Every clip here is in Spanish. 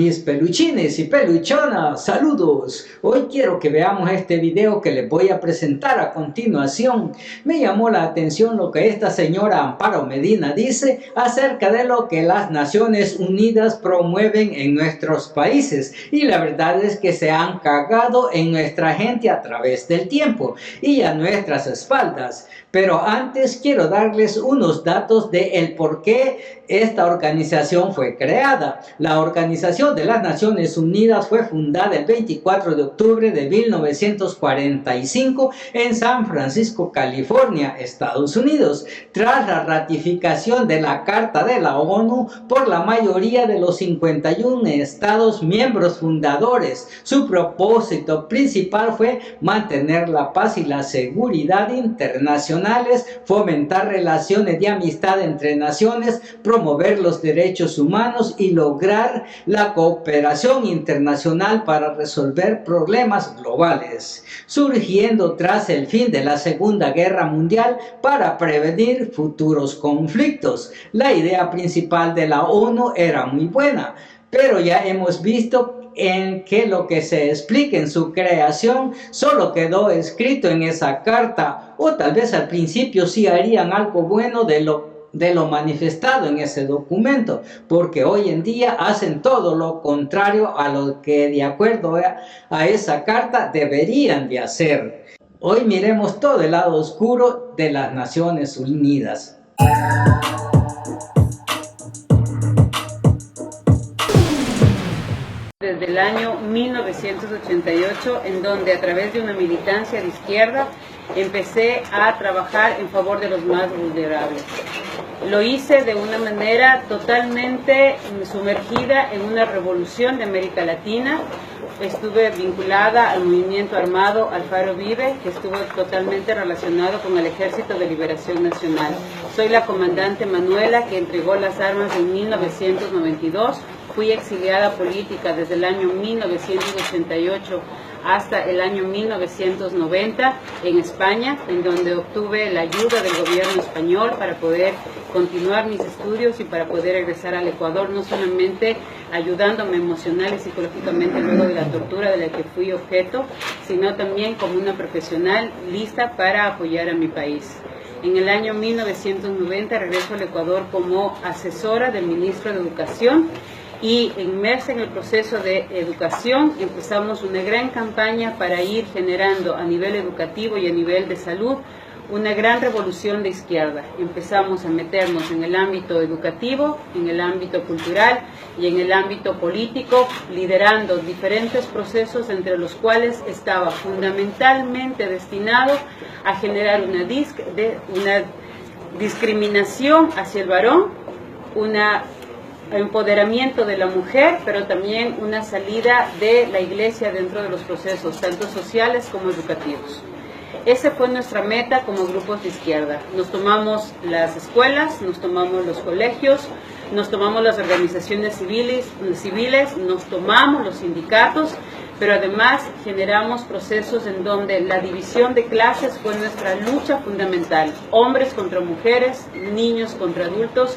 Mis peluchines y peluchonas, saludos. Hoy quiero que veamos este video que les voy a presentar a continuación. Me llamó la atención lo que esta señora Amparo Medina dice acerca de lo que las Naciones Unidas promueven en nuestros países. Y la verdad es que se han cagado en nuestra gente a través del tiempo y a nuestras espaldas. Pero antes quiero darles unos datos de el por qué esta organización fue creada. La Organización de las Naciones Unidas fue fundada el 24 de octubre de 1945 en San Francisco, California, Estados Unidos, tras la ratificación de la Carta de la ONU por la mayoría de los 51 estados miembros fundadores. Su propósito principal fue mantener la paz y la seguridad internacionales, fomentar relaciones de amistad entre naciones, promover los derechos humanos y lograr la cooperación internacional para resolver problemas globales, surgiendo tras el fin de la Segunda Guerra Mundial para prevenir futuros conflictos. La idea principal de la ONU era muy buena, pero ya hemos visto en que lo que se explica en su creación solo quedó escrito en esa carta, o tal vez al principio sí harían algo bueno de lo manifestado en ese documento, porque hoy en día hacen todo lo contrario a lo que de acuerdo a esa carta deberían de hacer. Hoy miremos todo el lado oscuro de las Naciones Unidas. Desde el año 1988, en donde a través de una militancia de izquierda empecé a trabajar en favor de los más vulnerables. Lo hice de una manera totalmente sumergida en una revolución de América Latina. Estuve vinculada al movimiento armado Alfaro Vive, que estuvo totalmente relacionado con el Ejército de Liberación Nacional. Soy la comandante Manuela, que entregó las armas en 1992. Fui exiliada política desde el año 1988 hasta el año 1990 en España, en donde obtuve la ayuda del gobierno español para poder continuar mis estudios y para poder regresar al Ecuador, no solamente ayudándome emocional y psicológicamente luego de la tortura de la que fui objeto, sino también como una profesional lista para apoyar a mi país. En el año 1990 regreso al Ecuador como asesora del ministro de Educación, y inmersa en el proceso de educación empezamos una gran campaña para ir generando a nivel educativo y a nivel de salud una gran revolución de izquierda. Empezamos a meternos en el ámbito educativo, en el ámbito cultural y en el ámbito político, liderando diferentes procesos entre los cuales estaba fundamentalmente destinado a generar una discriminación hacia el varón, empoderamiento de la mujer, pero también una salida de la iglesia dentro de los procesos, tanto sociales como educativos. Esa fue nuestra meta como grupos de izquierda. Nos tomamos las escuelas, nos tomamos los colegios, nos tomamos las organizaciones civiles, nos tomamos los sindicatos, pero además generamos procesos en donde la división de clases fue nuestra lucha fundamental. Hombres contra mujeres, niños contra adultos.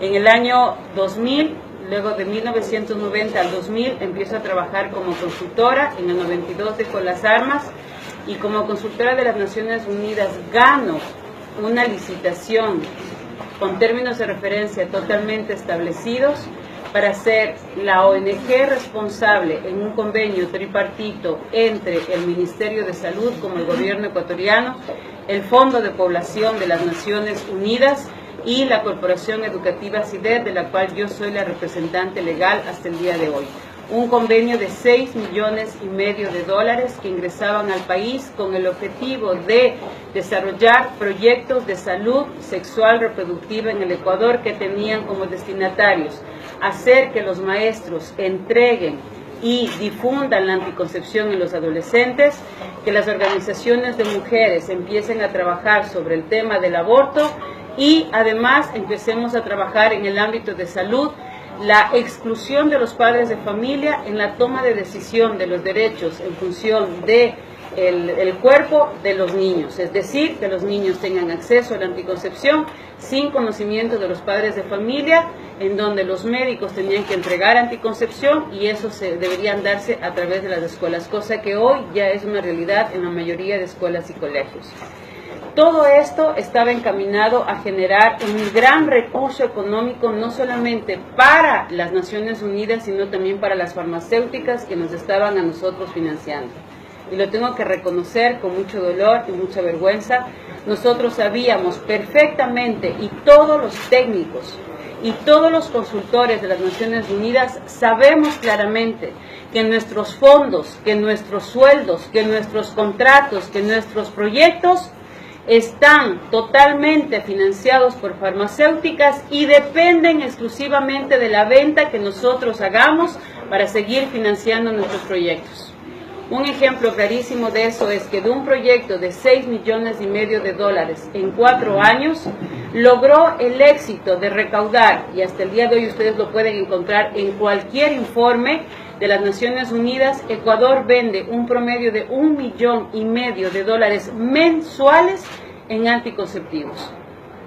En el año 2000, luego de 1990 al 2000, empiezo a trabajar como consultora. En el 92 dejo las armas y como consultora de las Naciones Unidas gano una licitación con términos de referencia totalmente establecidos para ser la ONG responsable en un convenio tripartito entre el Ministerio de Salud como el gobierno ecuatoriano, el Fondo de Población de las Naciones Unidas y la Corporación Educativa CIDED, de la cual yo soy la representante legal hasta el día de hoy. Un convenio de $6,5 millones que ingresaban al país con el objetivo de desarrollar proyectos de salud sexual reproductiva en el Ecuador que tenían como destinatarios hacer que los maestros entreguen y difundan la anticoncepción en los adolescentes, que las organizaciones de mujeres empiecen a trabajar sobre el tema del aborto y además empecemos a trabajar en el ámbito de salud, la exclusión de los padres de familia en la toma de decisión de los derechos en función de el cuerpo de los niños, es decir, que los niños tengan acceso a la anticoncepción sin conocimiento de los padres de familia, en donde los médicos tenían que entregar anticoncepción y eso deberían darse a través de las escuelas, cosa que hoy ya es una realidad en la mayoría de escuelas y colegios. Todo esto estaba encaminado a generar un gran recurso económico, no solamente para las Naciones Unidas, sino también para las farmacéuticas que nos estaban a nosotros financiando. Y lo tengo que reconocer con mucho dolor y mucha vergüenza. Nosotros sabíamos perfectamente, y todos los técnicos y todos los consultores de las Naciones Unidas sabemos claramente que nuestros fondos, que nuestros sueldos, que nuestros contratos, que nuestros proyectos están totalmente financiados por farmacéuticas y dependen exclusivamente de la venta que nosotros hagamos para seguir financiando nuestros proyectos. Un ejemplo clarísimo de eso es que de un proyecto de $6,5 millones en 4 años, logró el éxito de recaudar, y hasta el día de hoy ustedes lo pueden encontrar en cualquier informe de las Naciones Unidas, Ecuador vende un promedio de $1,5 millones mensuales en anticonceptivos.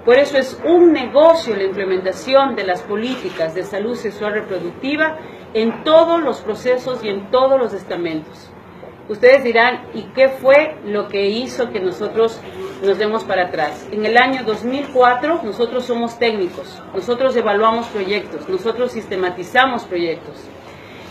Por eso es un negocio la implementación de las políticas de salud sexual reproductiva en todos los procesos y en todos los estamentos. Ustedes dirán, ¿y qué fue lo que hizo que nosotros nos demos para atrás? En el año 2004 nosotros somos técnicos, nosotros evaluamos proyectos, nosotros sistematizamos proyectos.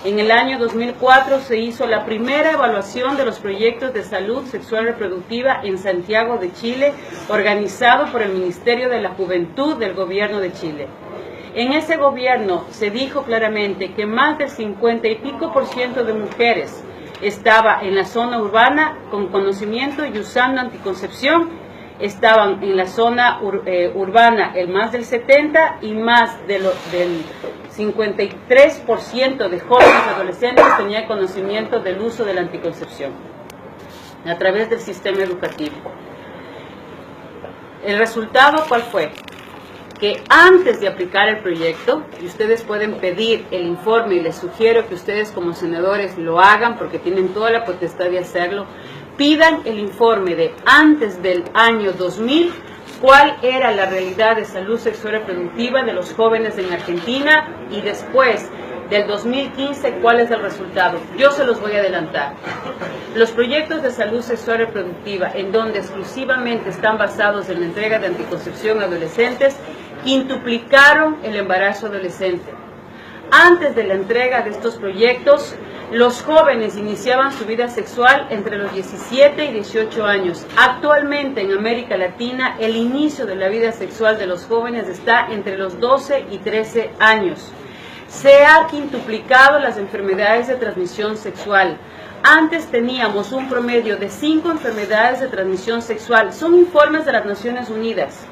En el año 2004 se hizo la primera evaluación de los proyectos de salud sexual reproductiva en Santiago de Chile, organizado por el Ministerio de la Juventud del Gobierno de Chile. En ese gobierno se dijo claramente que más del 50 y pico % de mujeres estaba en la zona urbana con conocimiento y usando anticoncepción, estaban en la zona urbana el más del 70 y más del 53% de jóvenes adolescentes tenía conocimiento del uso de la anticoncepción a través del sistema educativo. ¿El resultado cuál fue? Que antes de aplicar el proyecto, y ustedes pueden pedir el informe y les sugiero que ustedes como senadores lo hagan porque tienen toda la potestad de hacerlo, pidan el informe de antes del año 2000, cuál era la realidad de salud sexual reproductiva de los jóvenes en Argentina y después del 2015, cuál es el resultado. Yo se los voy a adelantar. Los proyectos de salud sexual reproductiva, en donde exclusivamente están basados en la entrega de anticoncepción a adolescentes, quintuplicaron el embarazo adolescente. Antes de la entrega de estos proyectos, los jóvenes iniciaban su vida sexual entre los 17 y 18 años. Actualmente en América Latina, el inicio de la vida sexual de los jóvenes está entre los 12 y 13 años. Se ha quintuplicado las enfermedades de transmisión sexual. Antes teníamos un promedio de 5 enfermedades de transmisión sexual. Son informes de las Naciones Unidas.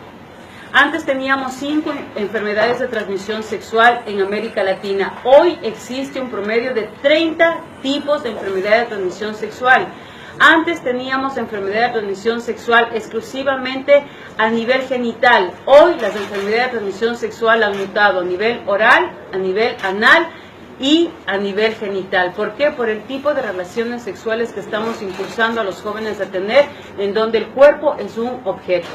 Antes teníamos 5 enfermedades de transmisión sexual en América Latina. Hoy existe un promedio de 30 tipos de enfermedades de transmisión sexual. Antes teníamos enfermedad de transmisión sexual exclusivamente a nivel genital. Hoy las enfermedades de transmisión sexual han mutado a nivel oral, a nivel anal y a nivel genital. ¿Por qué? Por el tipo de relaciones sexuales que estamos impulsando a los jóvenes a tener, en donde el cuerpo es un objeto.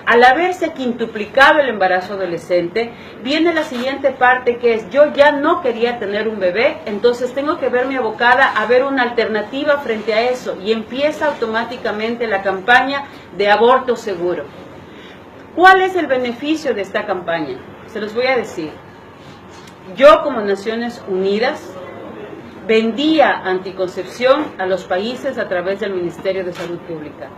Al haberse quintuplicado el embarazo adolescente, viene la siguiente parte que es, yo ya no quería tener un bebé, entonces tengo que verme abocada a ver una alternativa frente a eso, y empieza automáticamente la campaña de aborto seguro. ¿Cuál es el beneficio de esta campaña? Se los voy a decir. Yo como Naciones Unidas vendía anticoncepción a los países a través del Ministerio de Salud Pública.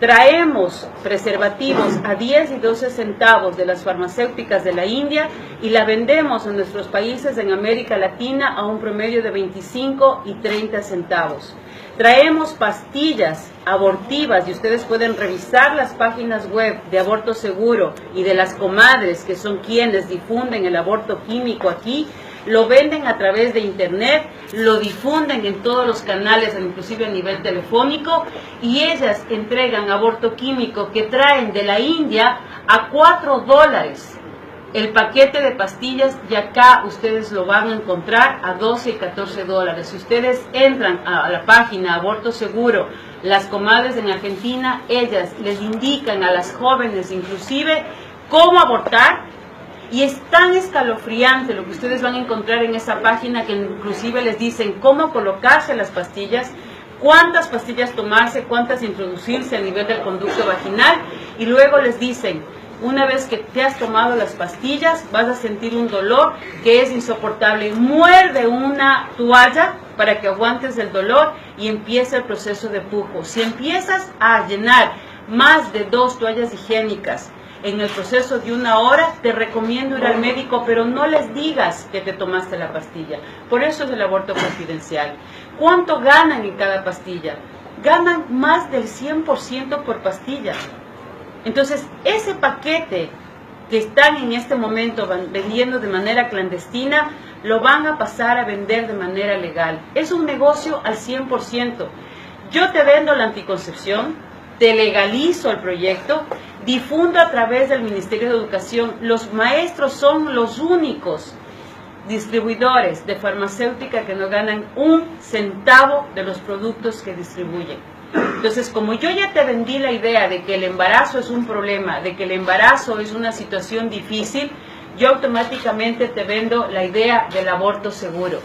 Traemos preservativos a 10 y 12 centavos de las farmacéuticas de la India y la vendemos en nuestros países en América Latina a un promedio de 25 y 30 centavos. Traemos pastillas abortivas y ustedes pueden revisar las páginas web de Aborto Seguro y de las comadres que son quienes difunden el aborto químico aquí. Lo venden a través de internet, lo difunden en todos los canales, inclusive a nivel telefónico, y ellas entregan aborto químico que traen de la India a $4. El paquete de pastillas, y acá ustedes lo van a encontrar a 12 y 14 dólares. Si ustedes entran a la página Aborto Seguro, las comadres en Argentina, ellas les indican a las jóvenes inclusive cómo abortar, y es tan escalofriante lo que ustedes van a encontrar en esa página que inclusive les dicen cómo colocarse las pastillas, cuántas pastillas tomarse, cuántas introducirse a nivel del conducto vaginal, y luego les dicen: una vez que te has tomado las pastillas, vas a sentir un dolor que es insoportable. Muerde una toalla para que aguantes el dolor y empieza el proceso de pujo. Si empiezas a llenar más de 2 toallas higiénicas en el proceso de 1 hora, te recomiendo ir al médico, pero no les digas que te tomaste la pastilla. Por eso es el aborto confidencial. ¿Cuánto ganan en cada pastilla? Ganan más del 100% por pastilla. Entonces, ese paquete que están en este momento vendiendo de manera clandestina, lo van a pasar a vender de manera legal. Es un negocio al 100%. Yo te vendo la anticoncepción, te legalizo el proyecto, difundo a través del Ministerio de Educación. Los maestros son los únicos distribuidores de farmacéutica que no ganan un centavo de los productos que distribuyen. Entonces, como yo ya te vendí la idea de que el embarazo es un problema, de que el embarazo es una situación difícil, yo automáticamente te vendo la idea del aborto seguro.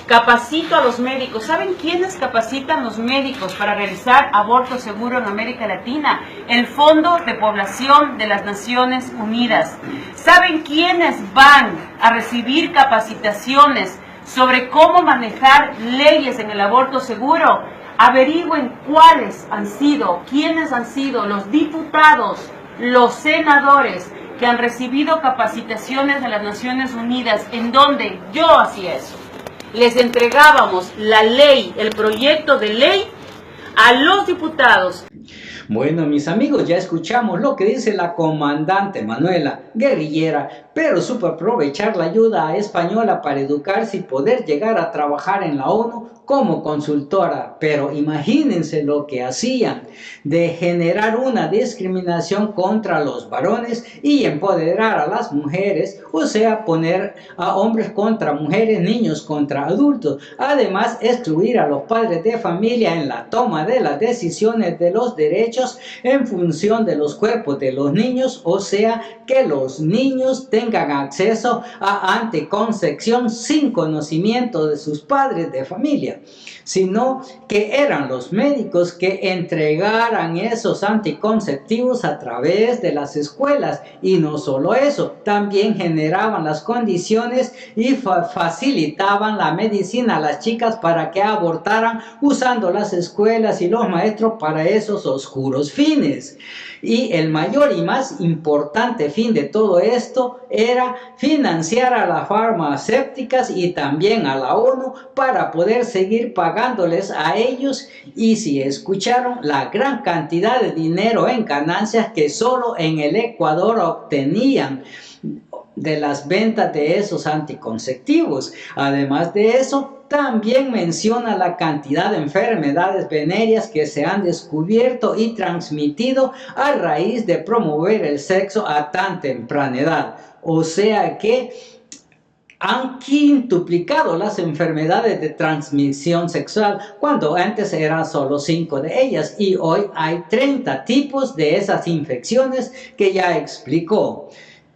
Capacito a los médicos. ¿Saben quiénes capacitan los médicos para realizar aborto seguro en América Latina? El Fondo de Población de las Naciones Unidas. ¿Saben quiénes van a recibir capacitaciones sobre cómo manejar leyes en el aborto seguro? Averigüen quiénes han sido los diputados, los senadores que han recibido capacitaciones de las Naciones Unidas, en donde yo hacía eso. Les entregábamos la ley, el proyecto de ley a los diputados. Bueno, mis amigos, ya escuchamos lo que dice la comandante Manuela, guerrillera, pero supo aprovechar la ayuda española para educarse y poder llegar a trabajar en la ONU como consultora. Pero imagínense lo que hacían, de generar una discriminación contra los varones y empoderar a las mujeres, o sea, poner a hombres contra mujeres, niños contra adultos. Además, excluir a los padres de familia en la toma de las decisiones de los derechos en función de los cuerpos de los niños, o sea, que los niños tengan acceso a anticoncepción sin conocimiento de sus padres de familia, sino que eran los médicos que entregaran esos anticonceptivos a través de las escuelas. Y no solo eso, también generaban las condiciones y facilitaban la medicina a las chicas para que abortaran, usando las escuelas y los maestros para esos oscuros fines. Y el mayor y más importante fin de todo esto era financiar a las farmacéuticas y también a la ONU para poder seguir pagándoles a ellos. Y si escucharon, la gran cantidad de dinero en ganancias que solo en el Ecuador obtenían de las ventas de esos anticonceptivos. Además de eso, también menciona la cantidad de enfermedades venéreas que se han descubierto y transmitido a raíz de promover el sexo a tan temprana edad. O sea que han quintuplicado las enfermedades de transmisión sexual, cuando antes eran solo 5 de ellas, y hoy hay 30 tipos de esas infecciones que ya explicó.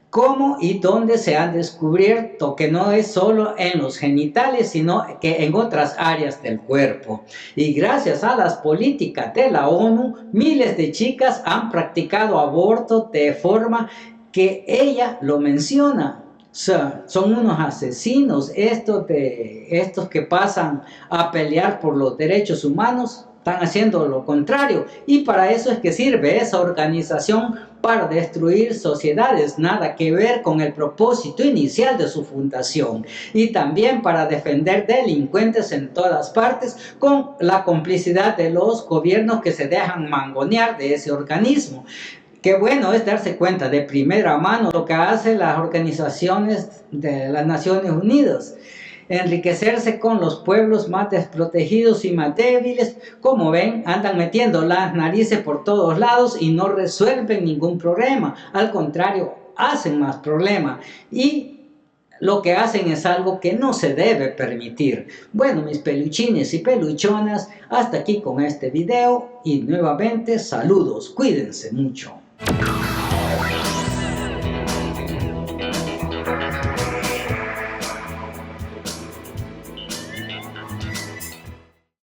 Cómo y dónde se han descubierto que no es solo en los genitales, sino que en otras áreas del cuerpo. Y gracias a las políticas de la ONU, miles de chicas han practicado aborto de forma que ella lo menciona. O sea, son unos asesinos estos que pasan a pelear por los derechos humanos. Están haciendo lo contrario, y para eso es que sirve esa organización, para destruir sociedades, nada que ver con el propósito inicial de su fundación, y también para defender delincuentes en todas partes, con la complicidad de los gobiernos que se dejan mangonear de ese organismo. Qué bueno es darse cuenta de primera mano lo que hacen las organizaciones de las Naciones Unidas. Enriquecerse con los pueblos más desprotegidos y más débiles. Como ven, andan metiendo las narices por todos lados y no resuelven ningún problema. Al contrario, hacen más problema y lo que hacen es algo que no se debe permitir. Bueno, mis peluchines y peluchonas, hasta aquí con este video y nuevamente saludos, cuídense mucho.